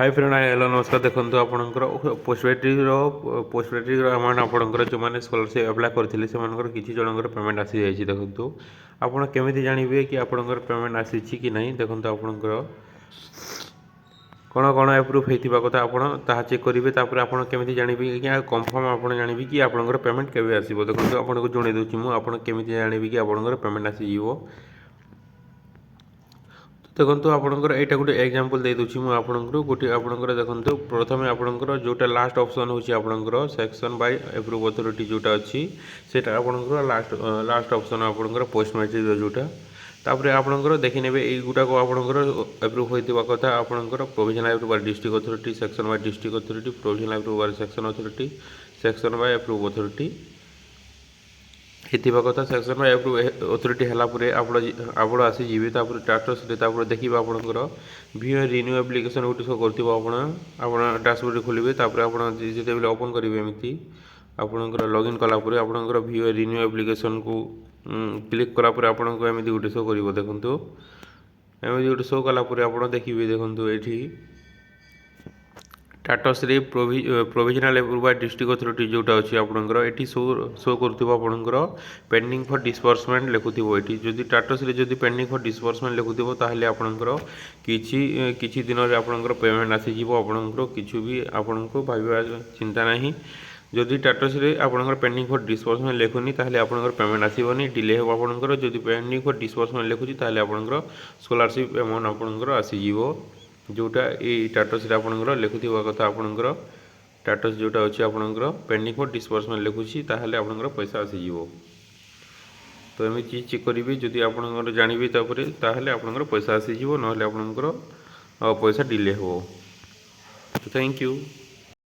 Hi friend hello नमस्कार देखो आपंकर पोस्ट अमाउंट आपंकर जो मैंने स्कॉलरशिप अप्लाई करते से किसी जनकर पेमेंट आसी जाइए देखो आपड़ केमी जानवे कि आपंकर पेमेंट आसी कि नहीं देखो आपंकर कौन कौन एप्रुव होता कथा आप चेक करेंगे आपड़ केमी जानवे कि कनफर्म आप जानवे कि आपंकर पेमेंट केवे आसो देखो आपको जन दूसरी मुझे केमी जानवे कि आपंकर पेमेंट आसीज देखो आपंकर यहाँ गोटे एग्जांपल दे दूसरी मुझे गोटे आपंकर देखो प्रथम आपंकर जोटा लास्ट ऑप्शन होची आपंकर सेक्शन बाय एप्रूव अथॉरिटी जोटा अच्छी से आपंकर लास्ट ऑप्शन आपंकर पोस्ट मैट्रिक जोटा तापर आपंकर देखी ने युटा को आपंकर एप्रूव होता कथा आपंकर provisional approve by district authority section by district authority provisional approve by section authority section by approve authority होता कथा सेक्शन बाय एप्रूव अथॉरिटी है आप आसीजे टाटस देखिए आपंकर भीओ रिन्यू एप्लिकेशन गोटे सब कर डैशबोर्ड खोलिए जो ओपन करेंगे एमती आपंकर लॉगिन कलापर आपंकर भीओ रिन्यू एप्लिकेशन को क्लिक कलापर आपको एमती गोटे शो कर देखो एमती गोटे शो कलापर आप देखिए देखो ये status provisional approve by district authority जोटा अच्छी आपंकर ये शो कर पेंडिंग फॉर डिस्बर्समेंट लिखुव ये जदि टाटस जदि पेंडिंग फॉर डिस्बर्समेंट लिखुव ताहले आपंकर किछि दिन में आपंकर पेमेंट आसीज आपंकर किछु भी आपको भाविबा चिंता नहीं जदि टाटस आपंकर पेंडिंग फॉर डिस्बर्समेंट लिखुनी ताहले आपंकर पेमेंट आसोनी डिले हो आपंकर जदि पेंडिंग फॉर डिस्बर्समेंट लिखुची ताहले आपंकर स्कॉलरशिप अमाउंट आपंकर आसीज जोटा ये टाटस आपंकर लिखुवा कथा आपंकर टाटस जोटा अच्छी आपंकर पेंडिंग फॉर डिस्बर्समेंट लिखुची ताहले आपंकर पैसा आसीज तो एम चीज चेक करेंगे जदि आपंकर जानवे ताहले आपंकर पैसा आसीज ना आपंकर पैसा डिले हो तो थैंक यू।